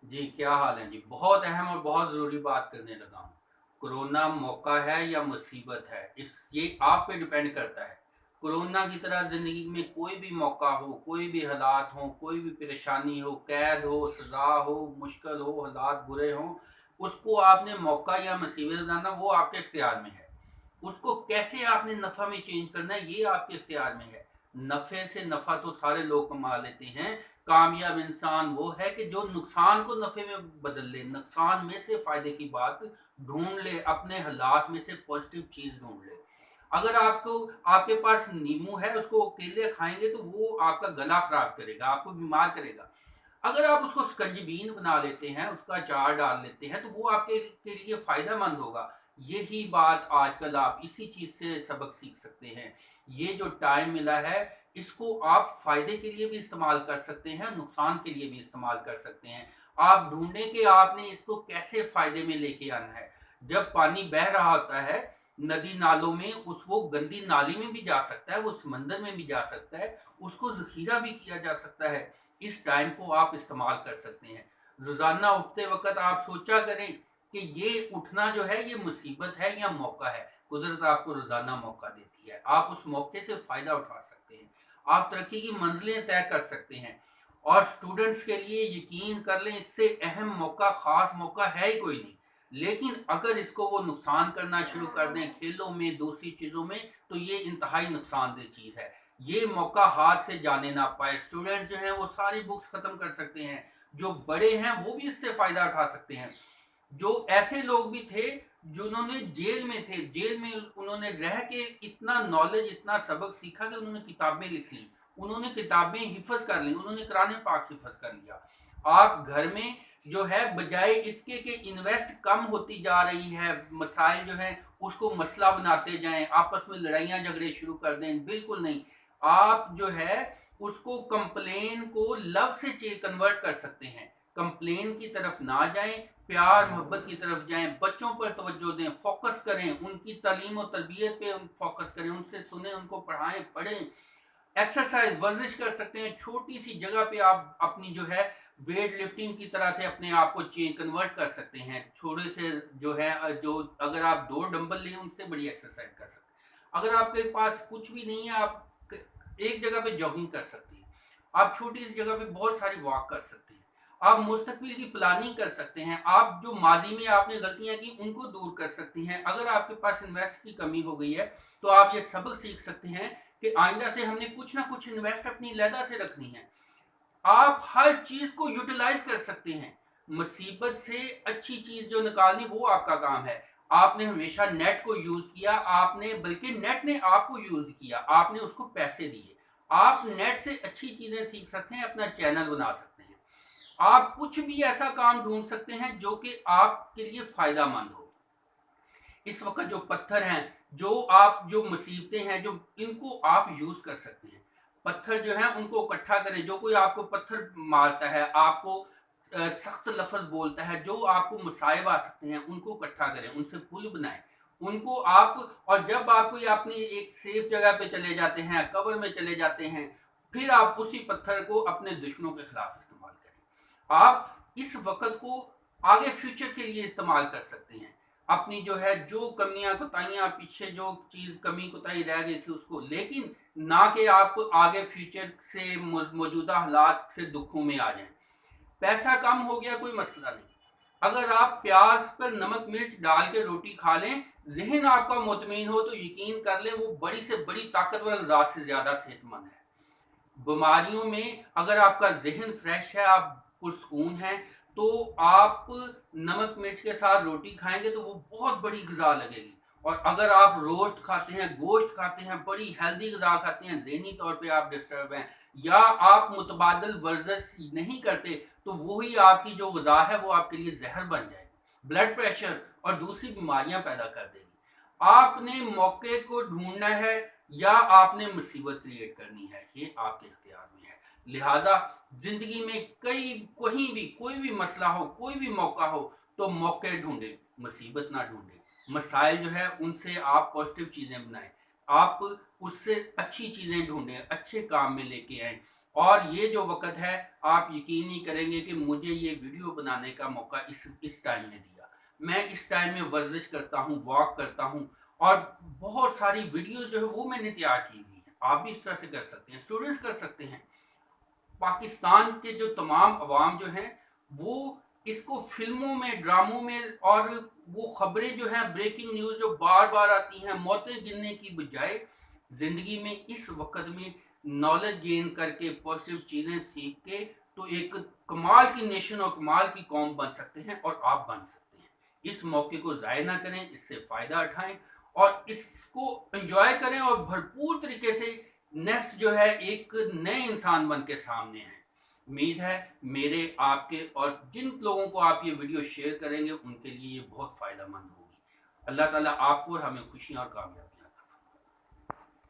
जी, क्या हाल है जी? बहुत अहम और बहुत ज़रूरी बात करने लगा हूँ। कोरोना मौका है या मुसीबत है, ये आप पे डिपेंड करता है। कोरोना की तरह ज़िंदगी में कोई भी मौका हो, कोई भी हालात हों, कोई भी परेशानी हो, कैद हो, सज़ा हो, मुश्किल हो, हालात बुरे हों, उसको आपने मौका या मुसीबत बनाना वो आपके इख्तियार में है। उसको कैसे आपने नफ़ा में चेंज करना है ये आपके इख्तियार में है। नफ़े से नफ़ा तो सारे लोग कमा लेते हैं। कामयाब इंसान वो है कि जो नुकसान को नफ़े में बदल ले, नुकसान में से फ़ायदे की बात ढूंढ ले, अपने हालात में से पॉजिटिव चीज़ ढूंढ ले। अगर आपको आपके पास नींबू है, उसको अकेले खाएंगे तो वो आपका गला खराब करेगा, आपको बीमार करेगा। अगर आप उसको स्कंजबीन बना लेते हैं, उसका अचार डाल लेते हैं, तो वो आपके के लिए फ़ायदेमंद होगा। यही बात आजकल आप इसी चीज़ से सबक सीख सकते हैं। ये जो टाइम मिला है, इसको आप फ़ायदे के लिए भी इस्तेमाल कर सकते हैं, नुकसान के लिए भी इस्तेमाल कर सकते हैं। आप ढूंढें कि आपने इसको कैसे फ़ायदे में लेके आना है। जब पानी बह रहा होता है नदी नालों में, उस वो गंदी नाली में भी जा सकता है, वो समंदर में भी जा सकता है, उसको ज़ख़ीरा भी किया जा सकता है। इस टाइम को आप इस्तेमाल कर सकते हैं। रोज़ाना उठते वक़्त आप सोचा करें कि ये उठना जो है ये मुसीबत है या मौका है। कुदरत आपको रोज़ाना मौका देती है, आप उस मौके से फ़ायदा उठा सकते हैं। आप तरक्की की मंजिलें तय कर सकते हैं। और स्टूडेंट्स के लिए यकीन कर लें, इससे अहम मौका, ख़ास मौका है ही कोई नहीं। लेकिन अगर इसको वो नुकसान करना शुरू कर दें खेलों में, दूसरी चीज़ों में, तो ये इंतहाई नुकसानदेह चीज़ है। ये मौका हाथ से जाने ना पाए। स्टूडेंट जो हैं वो सारी बुक्स ख़त्म कर सकते हैं, जो बड़े हैं वो भी इससे फ़ायदा उठा सकते हैं। जो ऐसे लोग भी थे जिन्होंने जेल में थे, जेल में उन्होंने रह के इतना नॉलेज, इतना सबक सीखा कि उन्होंने किताबें लिखी, उन्होंने किताबें हिफज कर ली, उन्होंने कुरान पाक हिफज कर लिया। आप घर में जो है बजाय इसके कि इन्वेस्ट कम होती जा रही है, मसाइल जो है उसको मसला बनाते जाएं, आपस में लड़ाइयाँ झगड़े शुरू कर दें, बिल्कुल नहीं। आप जो है उसको कंप्लेन को लव से कन्वर्ट कर सकते हैं। कंप्लेन की तरफ ना जाएं, प्यार मोहब्बत की तरफ जाएं, बच्चों पर तवज्जो दें, फोकस करें, उनकी तालीम और तरबियत पे फोकस करें, उनसे सुने, उनको पढ़ाएं, पढ़ें। एक्सरसाइज, वर्जिश कर सकते हैं। छोटी सी जगह पे आप अपनी जो है वेट लिफ्टिंग की तरह से अपने आप को चेंज कन्वर्ट कर सकते हैं। थोड़े से जो है जो अगर आप 2 डंबल लें उनसे बड़ी एक्सरसाइज कर सकते हैं। अगर आपके पास कुछ भी नहीं है, आप एक जगह पे जॉगिंग कर सकते हैं। आप छोटी सी जगह पे बहुत सारी वॉक कर सकते हैं। आप मुस्तकबिल की प्लानिंग कर सकते हैं। आप जो मादी में आपने गलतियां की उनको दूर कर सकते हैं। अगर आपके पास इन्वेस्ट की कमी हो गई है तो आप ये सबक सीख सकते हैं कि आइंदा से हमने कुछ ना कुछ इन्वेस्ट अपनी लहदा से रखनी है। आप हर चीज को यूटिलाइज कर सकते हैं। मुसीबत से अच्छी चीज जो निकालनी वो आपका काम है। आपने हमेशा नेट को यूज किया, आपने बल्कि नेट ने आपको यूज किया, आपने उसको पैसे दिए। आप नेट से अच्छी चीजें सीख सकते हैं, अपना चैनल बना सकते हैं। आप कुछ भी ऐसा काम ढूंढ सकते हैं जो कि आपके लिए फायदा मंद हो। इस वक्त जो पत्थर हैं, जो मुसीबतें हैं, जो इनको आप यूज कर सकते हैं। पत्थर जो हैं उनको इकट्ठा करें। जो कोई आपको पत्थर मारता है, आपको सख्त लफ्ज बोलता है, जो आपको मुसाइब आ सकते हैं, उनको इकट्ठा करें, उनसे पुल बनाएं, उनको आप। और जब आप कोई अपनी एक सेफ जगह पे चले जाते हैं, कवर में चले जाते हैं, फिर आप उसी पत्थर को अपने दुश्मनों के खिलाफ इस्तेमाल करें। आप इस वक्त को आगे फ्यूचर के लिए इस्तेमाल कर सकते हैं। अपनी जो है जो कमियां कोताहियां, पीछे जो चीज कमी कोताही रह गई थी उसको, लेकिन ना कि आप आगे फ्यूचर से मौजूदा हालात से दुखों में आ जाएं। पैसा कम हो गया कोई मसला नहीं। अगर आप प्याज पर नमक मिर्च डाल के रोटी खा लें, जहन आपका मुतमईन हो, तो यकीन कर लें वो बड़ी से बड़ी ताकतवर ग़िज़ा से ज्यादा सेहतमंद है। बीमारियों में अगर आपका जहन फ्रेश है, आप पुरसकून हैं, तो आप नमक मिर्च के साथ रोटी खाएंगे तो वो बहुत बड़ी ग़िज़ा लगेगी। और अगर आप रोस्ट खाते हैं, गोश्त खाते हैं, बड़ी हेल्दी ग़िज़ा खाते हैं, ज़हनी तौर पे आप डिस्टर्ब हैं, या आप मुतबादल वर्जिश नहीं करते, तो वही आपकी जो ग़िज़ा है वो आपके लिए जहर बन जाएगी, ब्लड प्रेशर और दूसरी बीमारियां पैदा कर देगी। आपने मौके को ढूंढना है या आपने मुसीबत क्रिएट करनी है, ये आपके इख्तियार में है। लिहाजा जिंदगी में कहीं भी कोई भी मसला हो, कोई भी मौका हो, तो मौके ढूंढे, मुसीबत ना ढूंढे। मसाइल जो है उनसे आप पॉजिटिव चीज़ें बनाएं, आप उससे अच्छी चीज़ें ढूंढें, अच्छे काम में लेके आए। اور یہ جو وقت ہے آپ یقین نہیں کریں گے کہ مجھے یہ ویڈیو بنانے کا موقع اس ٹائم میں دیا. میں اس ٹائم میں ورزش کرتا ہوں، واک کرتا ہوں، اور بہت ساری ویڈیو جو ہے وہ میں نے تیار کی ہوئی ہیں. آپ بھی اس طرح سے کر سکتے ہیں، اسٹوڈنٹس کر سکتے ہیں. پاکستان کے جو تمام عوام جو ہیں وہ اس کو فلموں میں، ڈراموں میں، اور وہ خبریں جو ہیں بریکنگ نیوز جو بار بار آتی ہیں موتیں گننے کی بجائے زندگی میں اس وقت میں نالج گین کر کے پازیٹیو چیزیں سیکھ کے تو ایک کمال کی نیشن اور کمال کی قوم بن سکتے ہیں، اور آپ بن سکتے ہیں. اس موقع کو ضائع نہ کریں، اس سے فائدہ اٹھائیں اور اس کو انجوائے کریں، اور بھرپور طریقے سے نیکسٹ جو ہے ایک نئے انسان بن کے سامنے ہیں. امید ہے میرے، آپ کے اور جن لوگوں کو آپ یہ ویڈیو شیئر کریں گے ان کے لیے یہ بہت فائدہ مند ہوگی. اللہ تعالیٰ آپ کو اور ہمیں خوشیاں اور کامیابی